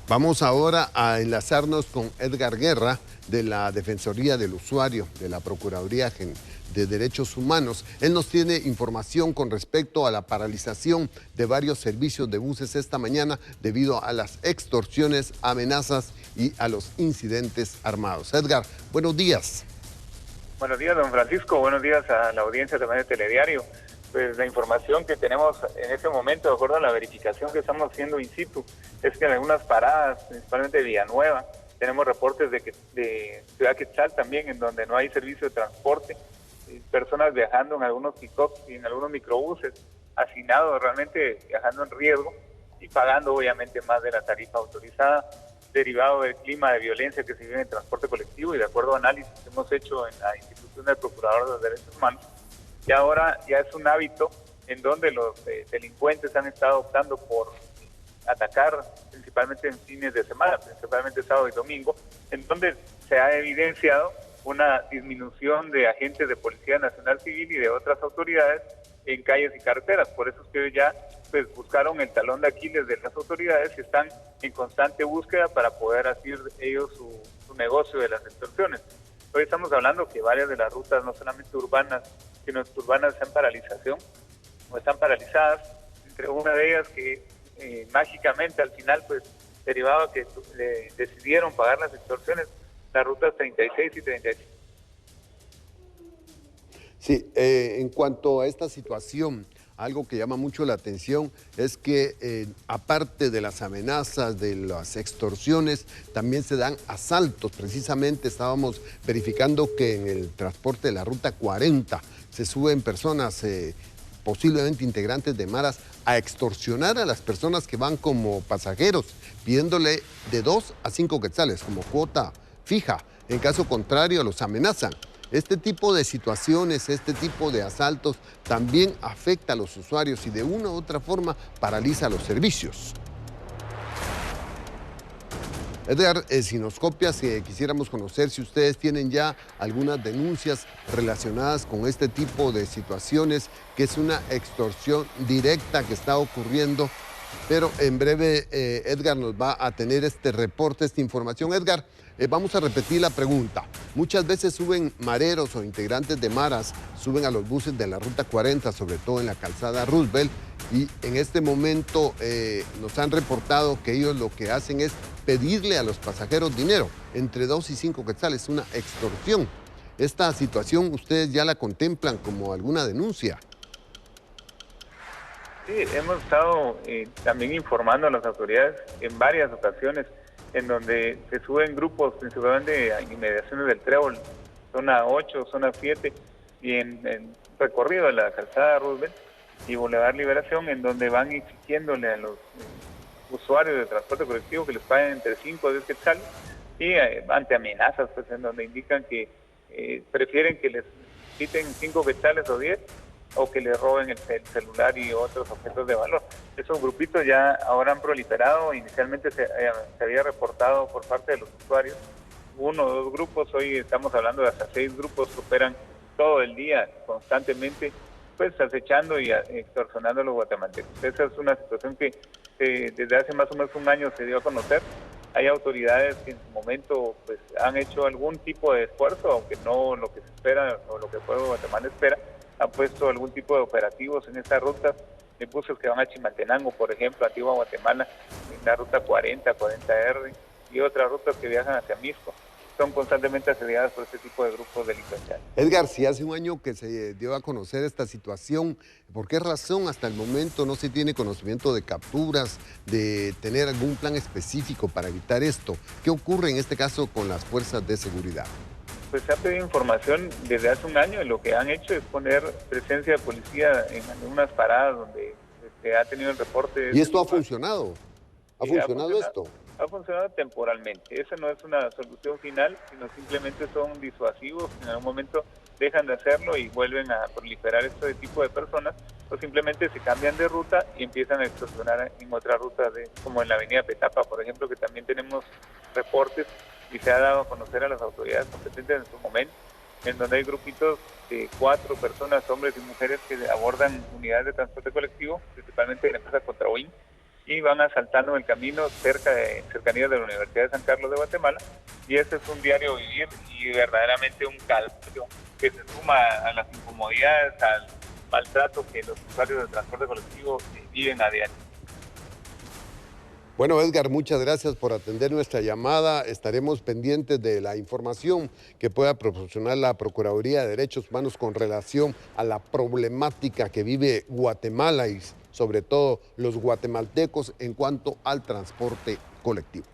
Vamos ahora a enlazarnos con Edgar Guerra de la Defensoría del Usuario de la Procuraduría de Derechos Humanos. Él nos tiene información con respecto a la paralización de varios servicios de buses esta mañana debido a las extorsiones, amenazas y a los incidentes armados. Edgar, buenos días. Buenos días, don Francisco. Buenos días a la audiencia también de Telediario. Pues la información que tenemos en este momento, de acuerdo a la verificación que estamos haciendo in situ, es que en algunas paradas, principalmente de Villanueva, tenemos reportes de Ciudad Quetzal también, en donde no hay servicio de transporte, personas viajando en algunos pick-ups y en algunos microbuses, hacinados, realmente viajando en riesgo y pagando obviamente más de la tarifa autorizada, derivado del clima de violencia que se vive en el transporte colectivo. Y de acuerdo a análisis que hemos hecho en la institución del Procurador de los Derechos Humanos, y ahora ya es un hábito en donde los delincuentes han estado optando por atacar principalmente en fines de semana, principalmente sábado y domingo, en donde se ha evidenciado una disminución de agentes de Policía Nacional Civil y de otras autoridades en calles y carreteras. Por eso es que ya pues buscaron el talón de Aquiles de las autoridades y están en constante búsqueda para poder hacer ellos su negocio de las extorsiones. Hoy estamos hablando que varias de las rutas, no solamente urbanas, sino urbanas, están en paralización o están paralizadas. Entre una de ellas que mágicamente al final pues derivaba que decidieron pagar las extorsiones, las rutas 36 y 35. Sí, en cuanto a esta situación, algo que llama mucho la atención es que aparte de las amenazas, de las extorsiones, también se dan asaltos. Precisamente estábamos verificando que en el transporte de la Ruta 40 se suben personas, posiblemente integrantes de maras, a extorsionar a las personas que van como pasajeros, pidiéndole de 2 a 5 quetzales como cuota fija. En caso contrario, los amenazan. Este tipo de situaciones, este tipo de asaltos también afecta a los usuarios y de una u otra forma paraliza los servicios. Edgar, si nos copias, quisiéramos conocer si ustedes tienen ya algunas denuncias relacionadas con este tipo de situaciones, que es una extorsión directa que está ocurriendo. Pero en breve Edgar nos va a tener este reporte, esta información. Edgar, vamos a repetir la pregunta. Muchas veces suben mareros o integrantes de maras, suben a los buses de la Ruta 40, sobre todo en la calzada Roosevelt, y en este momento nos han reportado que ellos lo que hacen es pedirle a los pasajeros dinero, entre 2 y 5 quetzales, una extorsión. ¿Esta situación ustedes ya la contemplan como alguna denuncia? Sí, hemos estado también informando a las autoridades en varias ocasiones, en donde se suben grupos, principalmente a inmediaciones del Trébol, zona 8, zona 7, y en recorrido de la calzada Roosevelt y Boulevard Liberación, en donde van exigiéndole a los usuarios de transporte colectivo que les paguen entre 5 o 10 quetzales, y ante amenazas, pues, en donde indican que prefieren que les quiten 5 quetzales o 10, o que les roben el celular y otros objetos de valor. Esos grupitos ya ahora han proliferado. Inicialmente se había reportado por parte de los usuarios 1 o 2 grupos, hoy estamos hablando de hasta 6 grupos que operan todo el día, constantemente, pues acechando y extorsionando a los guatemaltecos. Esa es una situación que desde hace más o menos un año se dio a conocer. Hay autoridades que en su momento pues han hecho algún tipo de esfuerzo, aunque no lo que se espera o lo que el pueblo de Guatemala espera. Han puesto algún tipo de operativos en estas rutas, de buses que van a Chimaltenango, por ejemplo, Antigua Guatemala, en la ruta 40, 40R, y otras rutas que viajan hacia Misco. Son constantemente asediadas por este tipo de grupos delincuenciales. Edgar, si hace un año que se dio a conocer esta situación, ¿por qué razón hasta el momento no se tiene conocimiento de capturas, de tener algún plan específico para evitar esto? ¿Qué ocurre en este caso con las fuerzas de seguridad? Pues se ha pedido información desde hace un año y lo que han hecho es poner presencia de policía en algunas paradas donde ha tenido el reporte. ¿Y esto ha funcionado? ¿Ha funcionado esto? Ha funcionado temporalmente. Esa no es una solución final, sino simplemente son disuasivos. En algún momento dejan de hacerlo y vuelven a proliferar este tipo de personas, o simplemente se cambian de ruta y empiezan a extorsionar en otra ruta, como en la avenida Petapa, por ejemplo, que también tenemos reportes y se ha dado a conocer a las autoridades competentes en su momento, en donde hay grupitos de 4 personas, hombres y mujeres, que abordan unidades de transporte colectivo, principalmente en la empresa Contrawin, y van asaltando el camino cercanía de la Universidad de San Carlos de Guatemala, y este es un diario vivir y verdaderamente un calvario que se suma a las incomodidades, al maltrato que los usuarios del transporte colectivo viven a diario. Bueno, Edgar, muchas gracias por atender nuestra llamada. Estaremos pendientes de la información que pueda proporcionar la Procuraduría de Derechos Humanos con relación a la problemática que vive Guatemala y sobre todo los guatemaltecos en cuanto al transporte colectivo.